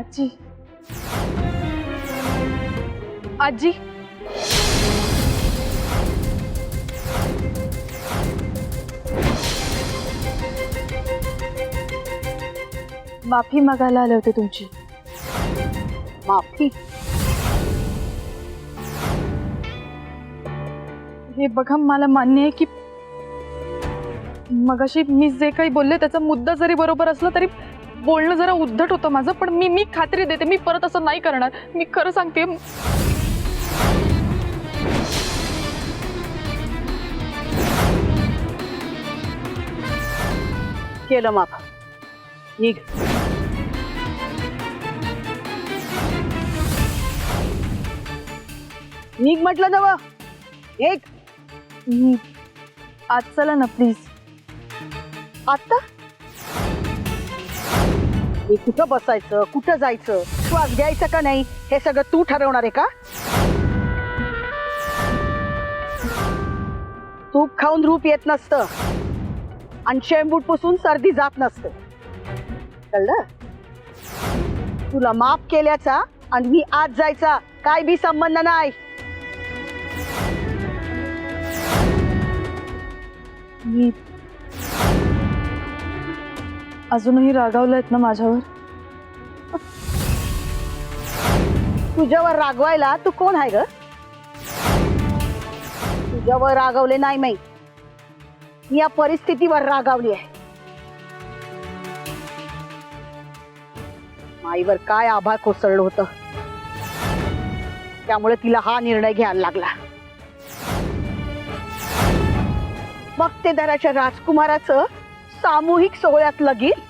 आजी आजी माफी मागायला आले होते तुमची. माफी? हे बघा, मला मान्य आहे की मगाशी मी जे काही बोलले त्याचा मुद्दा जरी बरोबर असला तरी बोलणं जरा उद्धट होतं माझं, पण मी खात्री देते मी परत असं नाही करणार. मी खरं सांगते. केलं माफ. निघ. निघ म्हटलं नव. एक आज चला ना प्लीज. आता मी कुठं बसायचं, कुठं जायचं, श्वास घ्यायचा का नाही हे सगळं तू ठरवणार आहे का? तूप खाऊन रूप येत नसतं आणि शेंबूट पुसून सर्दी जात नसते. कळलं? तुला माफ केल्याचा आणि मी आज जायचा काय बी संबंध नाही. मी अजूनही रागावलायत ना माझ्यावर? तुझ्यावर रागवायला तू कोण आहे ग? तुझ्यावर रागवले नाही मी या परिस्थितीवर रागावली आहे. माईवर काय आभाळ कोसळलं होतं त्यामुळे तिला हा निर्णय घ्यायला लागला. मक्तेदाराच्या राजकुमाराचं सामूहिक सोहळ्यात लगीन.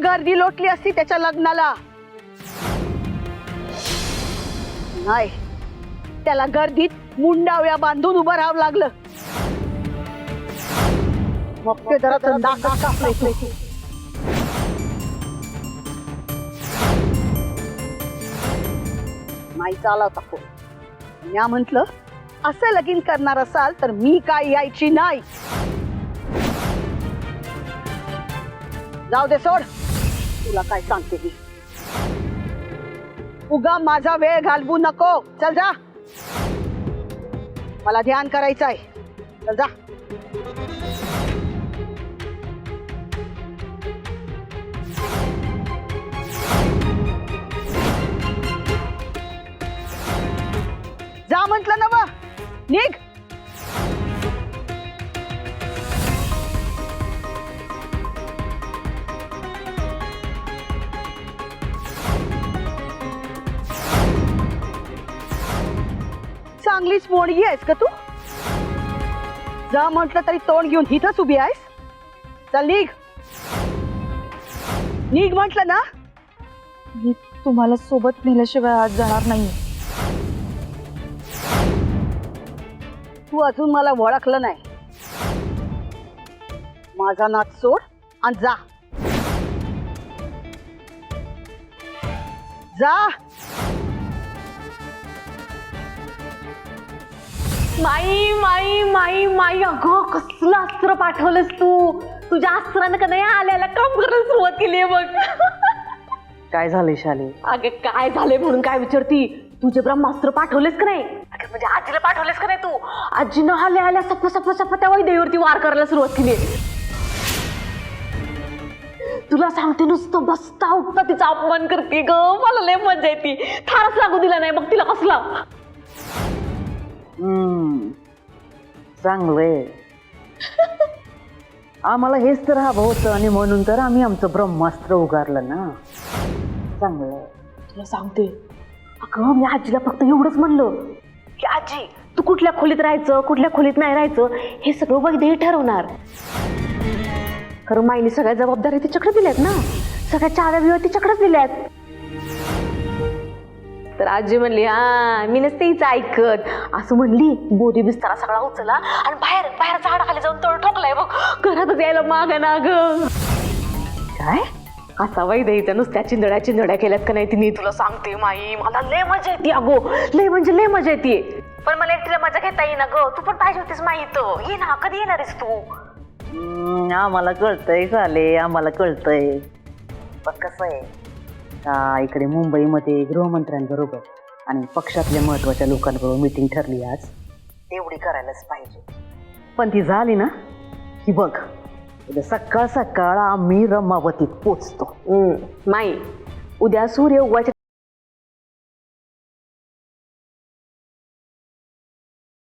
गर्दी लोटली असती त्याच्या लग्नाला. नाही, त्याला गर्दीत मुंडाव्या बांधून उभं राहावं लागलं. मक्तेदाराचं नाक कापलं. नाही चालवता फोन. म्या म्हंटल असं लगीन करणार असाल तर मी काय यायची नाही. जाऊ दे, सोड. तुला काय सांगते मी. उगा माझा वेळ घालवू नको. चल जा, मला ध्यान करायचं आहे. चल जा. जा म्हंटल ना. निघ. चांगलीच मोडगी आहेस का तू? जा म्हटलं तरी तोंड घेऊन इथंच उभी आहेस. चल निघ. निघ म्हटलं ना. मी तुम्हाला सोबत नेल्याशिवाय आज जाणार नाही. तू अजून मला ओळखलं नाही. माझा नाच सोड आणि जा. जा. माई माई माई माई, अगं कसलं अस्त्र पाठवलंस तू. तुझ्या अस्त्रानं का नाही आल्याला काम करायला सुरुवात केली आहे बघ. काय झालंय शाली? अगं काय झालंय म्हणून काय विचारती. तुझे ब्रह्मास्त्र पाठवलेस का नाही? अगं म्हणजे आजीला पाठवलेस का नाही तू? आजीनं आल्या आल्या सप त्या वैदेवीवरती वार करायला सुरुवात केली. तुला सांगते नुसतं बसता उठता तिचा अपमान करते ग. मला लय मजा येते. थारच लागू दिला नाही बघ तिला कसला. चांगलंय. आम्हाला हेच तर हवं होतं आणि म्हणून तर आम्ही आमचं ब्रह्मास्त्र उगारलं ना. चांगलंय. तुला सांगते, अगं मी आजीला फक्त एवढंच म्हणलं की आजी तू कुठल्या खोलीत राहायचं कुठल्या खोलीत नाही राहायचं हे सगळं वैद्य ठरवणार. खरं माईने सगळ्या जबाबदारी तिच्याकडे दिल्यात ना. सगळ्या चाव्या बिव्या तिच्याकडेच दिल्यात. तर आजी म्हणली हा मी नसते हिचं ऐकत. असं म्हणली. बोरी बिस्तारा सगळा उचला आणि बाहेर झाडाखाली जाऊन तळ ठोकलाय बघ. घरातच यायला माग ना ग. काय असा वैद्यच्या नुसत्या चिंधड्या केल्यात का नाही तिने. तुला सांगते माई मला लय मजा येते. अगो लय म्हणजे लय मजा येते. पण मला एकटीला मजा घेता येईना ग. तू पण पाहिजे होतीस माई. तर ये ना. कधी येणार आहेस तू? आम्हाला कळतंय झाले, आम्हाला कळतंय. पण कसं आहे का इकडे मुंबईमध्ये गृहमंत्र्यांबरोबर आणि पक्षातल्या महत्वाच्या लोकांबरोबर मीटिंग ठरली आज. तेवढी करायलाच पाहिजे. पण ती झाली ना की बघ, उद्या सकाळ सकाळ आम्ही रमावतीत पोचतो. माई, उद्या सूर्य उगवायच्या